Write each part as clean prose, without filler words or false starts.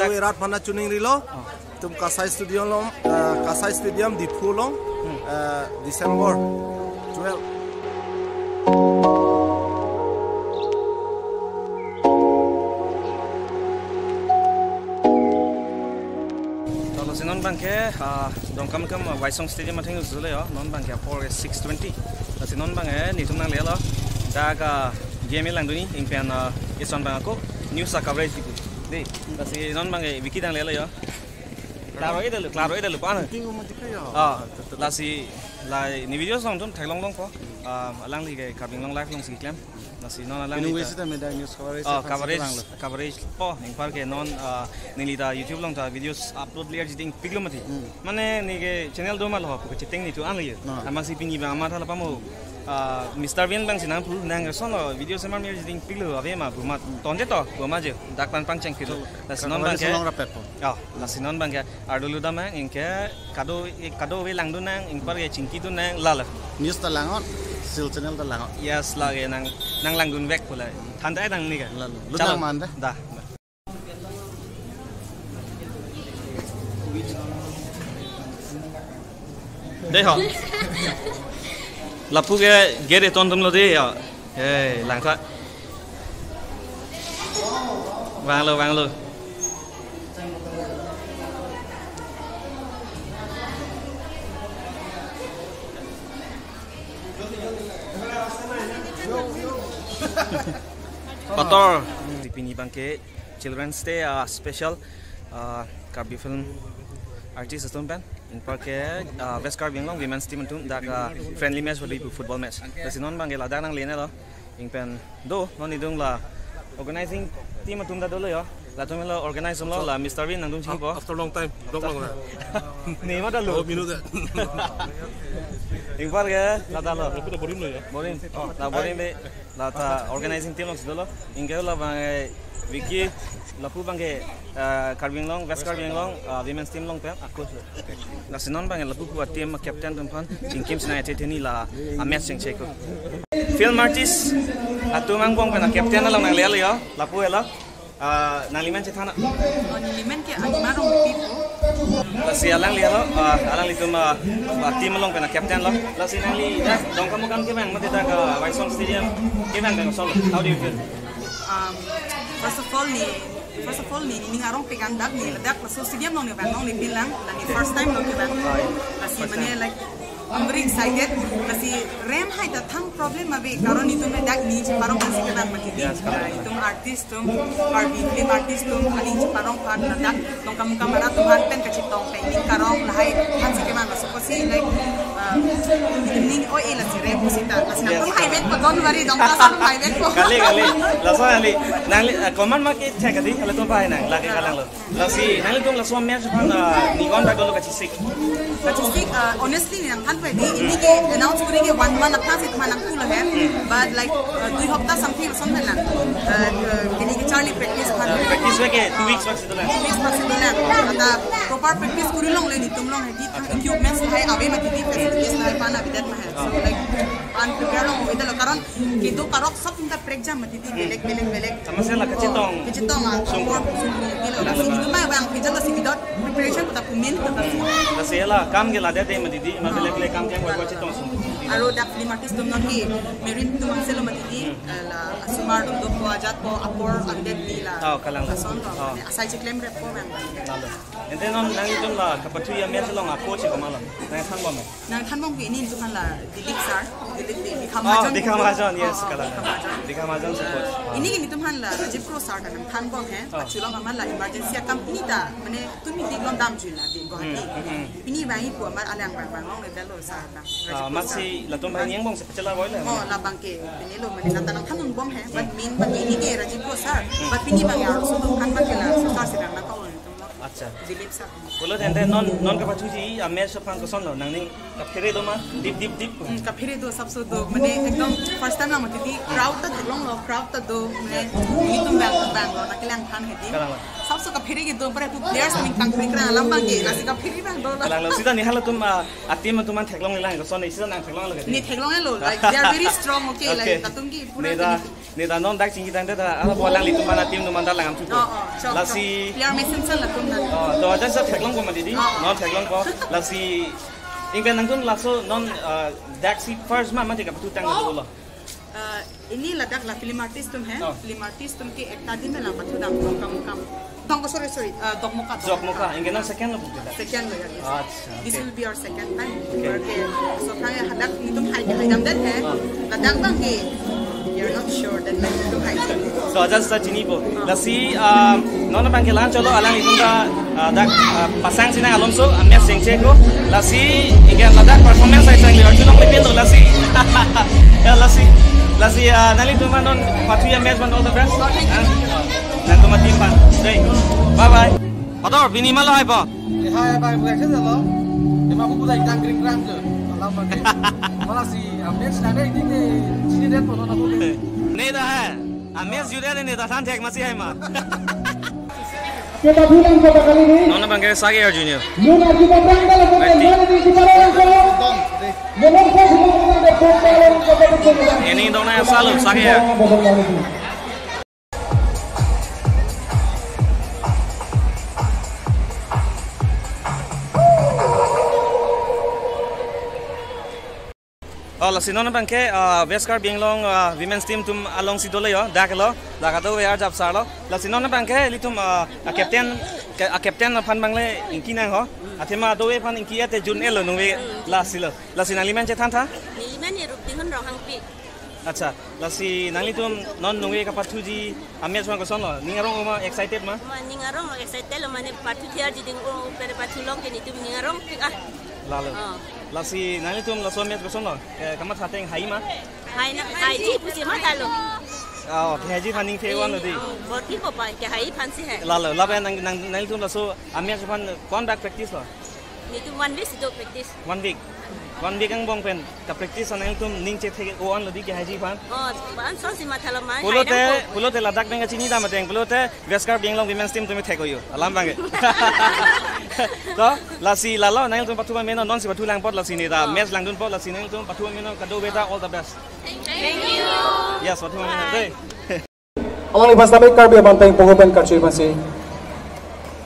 tu erat mana tuning rilo tum Kasai Stadium di Pulong December 12 non bangke dongkam kam Waisong Stadium athing zule yo non bangke for 620 asi non bange ni tumnang le lo daga game langduni ingpen ison bangako news coverage diku de asi non bange wiki dang le lo yo claro edelu pa lasi la ni video song tum thailong long ko alang li ge kabing long live long si klem nasi non alang ni wesita meda news coverage po ning par ke non nili da YouTube long ta videos upload liar jiting piglomati mane ni ge channel do mal ho ko chiting ni tu an li amasi pingi ba ama thala pamo Mr. Vin bang sinang pu nang son video semar mir jiting piglo ave ma buma tonje to buma je dakpan pang cheng kilo nasi non bang ke nasi non bang ke ardulu da ma ingke kado we lang du nang ing par ge chingki du nang lala news ta langon sil channel ta langon yes lage nang lang dun vek pula thandai nang ni ga ludang man da đây họ lập phu cái ghế để tôn tâm lo đi à làng thoại vàng luôn Pator di Pini Bangke Children's Day special Karbi film artist Stone Band in parke West Karbi long women's team tum dak friendly match for the football match kasi non bangke la danang lene lo in pen do non idung la organizing team tum da dolo yo la tum lo organize lo la Mr. Win nang dum ching po after long time long la ni ma da lo minute in parke la da lo borim lo ya borim la borim be la ta organizing team lo dolo in ke la bangke Vicky lapu bangke Karbing long West Karbing long women's team long pen aku la sinon bangke lapu buat team captain tumpan jingkim sina eteni la match sing cheko film artist atu mangbong pen captain long nang lele yo lapu ela naliman cethana naliman ke animarong pipo la si alang lelo alang litum team long pen captain lo la sinali da dong kamu kam ke bang mate da ka Waisong Stadium ke bang bang solo how do you feel First of all ni ngarong pegang dak ni ledak so stadium long ni bang long ni bilang dan ni first time long ni bang kasi mane like I'm very excited kasi rem hai ta thang problem abe karon itu me dak ni parong kasi kadang mati itu artist tum film artist tum ali parong pan ledak tong kamu kamera tuhan pen kacitong painting karong lahai han si keman so kasi like ini oh ila si rem pusita kasi na hai vet ko don worry dong ta sa hai vet ko kali laso ali nang koman ma ke check adi ala tum pai nang lagi kalang lo lasi nang tum laso match pan ni gon da dolo kachisik honestly nang han pwede ini ke announce kuri ke 1 month apna se tumana kula hai but like 2 hafta something lang ini ke Charlie practice ke 2 weeks waktu itu lah ada proper practice kuri long le ni tum long hai equipments hai ave mati di facilities hai pana bidat ma hai so like pan prepare long ida lo karon ke do karok sab inta prek jam mati di belek sama saya lah kecitong sungguh dilo la si itu mai bang pijal si bidot preparation ta pumin ta kasi lah kam ke lada de mati di ma belek kam yang wa kecitong aro dak film artist tum non ki merit tum selo mati di la asumar do ko ajat ko apor update di la kalang asai claim rep ko man ente non nang itum la kapatu ya mes long approach ko malam nang than bom ke ini tu kan la dilik sar dilik di khamajon yes kala di khamajon support ini ni tum han la Rajiv Pro sar kan than bom hai pachulong amal la emergency company ta mane tumi di lom dam jula di ko ini bai ko amal alang bang long le dalo sar na masih la tum bang yang bong chala boy le la bang ke ini lo mane nata nang than bom hai but main bang ini ke Rajiv Pro sar but ini bang ya so than bang ke la sar se na ka अच्छा दिलीप सर बोलो तेंते नॉन का पाछू जी अमेश सफान को सुन लो नंगनी कफेरे दो मा दीप कफेरे दो सबसे दो मने एकदम फर्स्ट टाइम ना मत दी क्राउड ता थलोंग लो क्राउड ता दो मने मी तुम बैंग लो ना केलांग खान है दी सबसे कफेरे के दो पर तू प्लेयर्स मिन तंग क्रिकरा लंबा के लासी कफेरे बैंग दो ला सीधा निहाल तुम आती में तुम थकलोंग लांग को सुन सीधा ना थकलोंग लगे नि थकलोंग लो like they are very strong okay like तुम की पूरा ni da non dak sing kita anda ala bolang litum mana tim numan da langam tu lasi biar mesin sen lah tuh nanti to aja sa theklong ko madidi non theklong ko lasi ingben nangtun laso non dak si first ma mati ka patu tang do ini ladak lah film artis tuh film artis tuh ke ekta din lah patu dang kam Tunggu sorry dok muka ingin non second lo second lo ya this will be our second time okay so kaya hadak nitum hai dam dat hai ladak bang ke you're not sure that nitum hai so aja sa chini po lasi non bang ke lan cholo alang nitum da dak pasang sina alonso amya sengche ko lasi ingin ladak performance ai sang lior chulong lepin lo lasi ya lasi nali tu manon patu ya match all the best dan tu mati pan deh bye bye Pador bini malu hai po hai bye bukan saja lo emang aku bukan ikan kering kering je lama ke malah si match ada ini ke sini dan foto aku ni dah hai match juga ni dah santai masih hai mah kita bilang kota kali ini nona bangke Sager Junior Luna kita berangkat ke mana di Ciparai ini dona yang selalu Sager lasi nona bangke Veskar Binglong women's team tum along si dole yo dakalo dakato we arjap sarlo lasi nona bangke litum captain pan bangle inkinang ho athema do we pan inki ate jun elo no we lasi naliman che thantha niliman ye rup dingon ro hangpi acha lasi nalitum non no we ka pathuji ames ma ko sonlo ningarong ma excited ma ningarong excited lo mane pathu thiar jiding ko pere pathulong ke nitum ningarong lalu lasi nalitum laso mes ko sonlo kamat hateng hai ma hai ji pusi ma talo haji paning fewan lo di borki ko pa ke hai phansi hai lalu labe nalitum laso ames pan kon back practice lo nitum 1 week do practice 1 week ang bong pen ka practice nalitum ning che thege on lo di ke haji pan ban son si ma thalo ma pulote ladak benga chini da mateng pulote Veskar Binglong women's team tumi theko yo alam bange to lasi lalo nalitum pathu meno non si pathu lang pot lasi ni da match lang dun pot lasi nalitum pathu meno kado beta all the best thank you yes pathu meno dei Alang ibas tabi karbi abantay puguban karchi pansi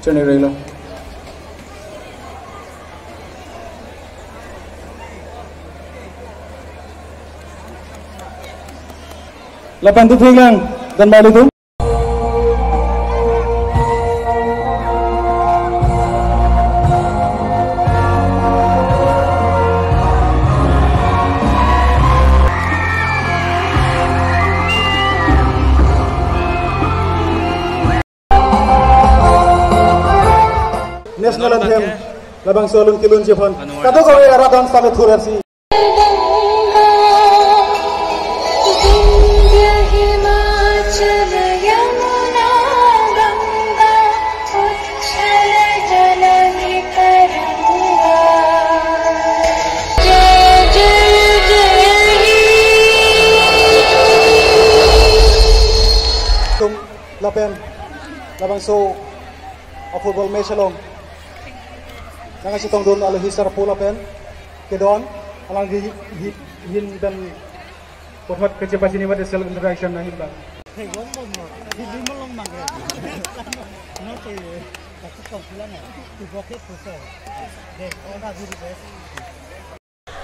chuni relo Lapan tu lang dan balik tu national anthem labang solun kilun jepon kato ko era dan sale thurasi lapen labang so a football match along nang si tong don ala hisar pula pen kedon alang hin dan pothat kecepat sini pada self interaction na himba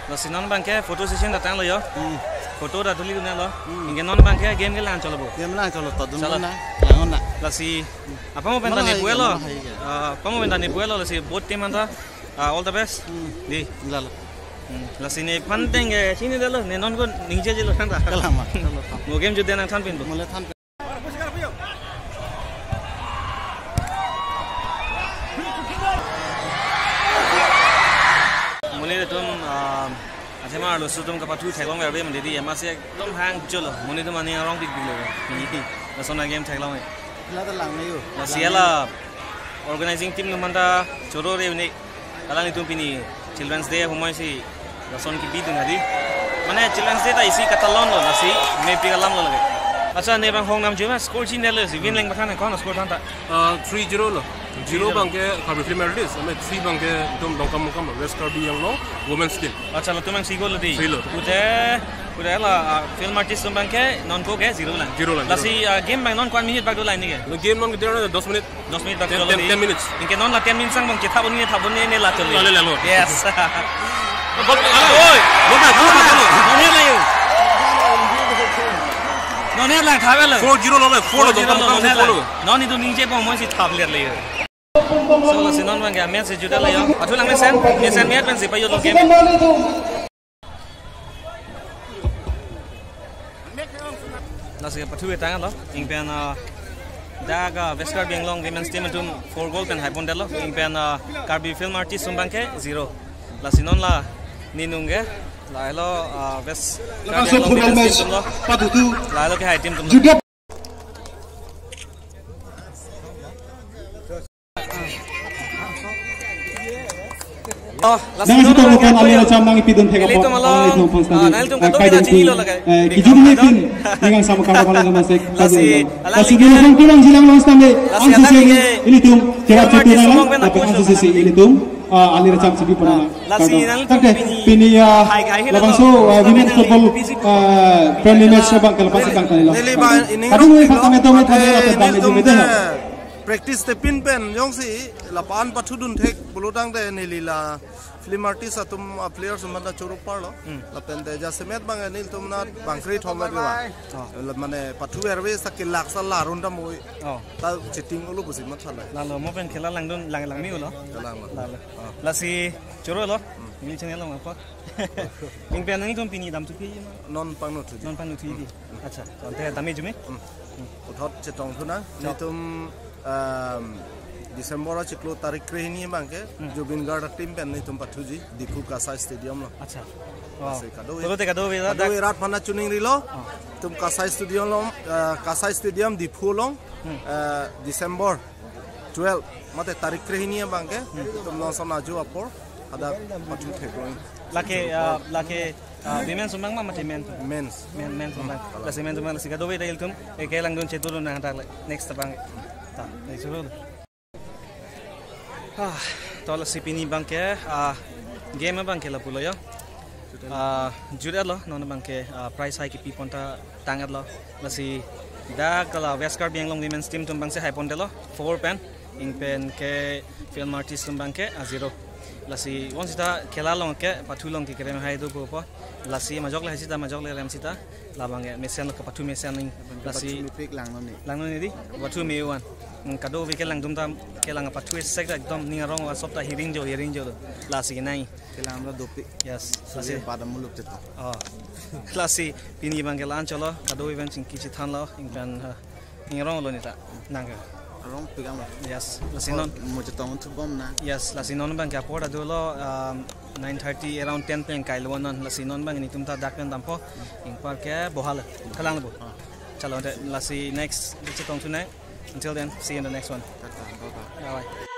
lasi non bangke photo session datang lo yo foto dah tuli dunia lo ingin non bangke game ke lang chalo bo Game lang chalo to dun na langon na lasi apa mau benda ni buelo apa mau benda ni buelo lasi boat team anta all the best di lalo lasi ni pandeng sini dah lo ni non ko ninja je lo thanda kalama mo game jode nang than pin bo mole than mone tum athema lo sutum ka pathu thailong erbe mande di emase ekdom hang cholo mone tum ani arong dik dik lo na sona game thailong la ta lang ne yo siala organizing team numanda choro re ni alang itu pini children's day humai si rason ki bidung hadi mane children's day ta isi katalon lo nasi me pigalam lo lage acha ne bang hongnam jema score chin le si win leng bathana kon score thanta 3-0 lo 0 bangke khabe premier list ame 3 bangke dom dongkam kam Veskar Binglong women's team acha lo tumang sigol lo di Sigol. ute Udah lah film artis tumbang ke non ko ke 0 lang. 0 lang. Lasi game bang non kwan minute bag do line ni ke. Game non kita 2 menit. 2 minit bag 10 minutes. Inke non la 10 minutes sang bang kita thabun ni la tole. Lale lalo. Yes. Oi, bola bola. Non la yo. Non la thabe la. 4-0 lalo. 4 lo. Non itu ninje pong mo si thab ler le. So la sinon bang ga match juda la yo. Atu lang mesen met ben si pa yo lo game. Lasi patu etang lo ingpen daga Westgar Benglong women's team tum 4 goal pen haipon delo ingpen Karbi film artist sumbang ke 0 lasi non la ninungge la lo West Langsung full match patutu la lo ke hai team tum Dengan kita bukan alira camang ipidun tega po alira pon kijuni dengan sama kawan kawan masek lasi dulu pun kurang jilang long stande ansi ini tum kira cetina tapi ansi ini tum alira cam sebi pernah pini labang so women football friendly match bang kalau pasti bang kali lo aduh ini pertama itu practice te pin pen yong si lapan pathudun thek buludang de nilila film artist atum players manda churu parlo lapen de jasemet bang nil tumna bangkri thoma diwa mane pathu airways sakil laksa la runda moi ta chiting ulu busi mathala la lo mo pen khela langdun lang mi ulo la si churu lo mi channel lo apa ing pen ngi tum pini dam tu pi non pangno thi di acha ante dami jume uthot chetong thuna nitum Desember a chiklo tarik krehini bangke Jubin Gard team pen nitum pathuji Dipu Kasai stadium lo acha kado rat phana chuning rilo tum Kasai stadium lo Kasai stadium Dipu long December 12 mate tarik krehini bangke tum non sama ju apor ada pathu thekong lake women sumbang ma mate men sumbang la semen sumbang si kado dai tum e ke langdun chetulu na ta next bang ta dai churu tola sipini bangke game bangke la pulo yo judel lo non bangke price high ki pi ponta tangat lo lasi da kala Westgar Benglong women's team tum bangse high ponte lo 4 pen in pen ke film artist tum bangke 0 lasi won sita khela long ke pathulong ki krem hai do ko po lasi majok la sita majok le ram sita labange mesen lo ka pathu mesen ning lasi lang no ni di pathu me wan kado vi ke lang dum tam ke lang pathu sek ekdom ning rong wa sopta hiring jo lasi nai kelang ra dopi yes lasi padam muluk jeta lasi pini bang ke lan cholo kado event sing ki than lo ing rong lo ni ta nang rong pigam yes lasi non mo chetong thu bom na yes lasi non bang ka poda do lo 9:30 around 10 pen kai lo non lasi non bang ni tum ta dak pen tampo ing par ke bohal kalang bo chalo lasi next chetong tonight until then see you in the next one bye bye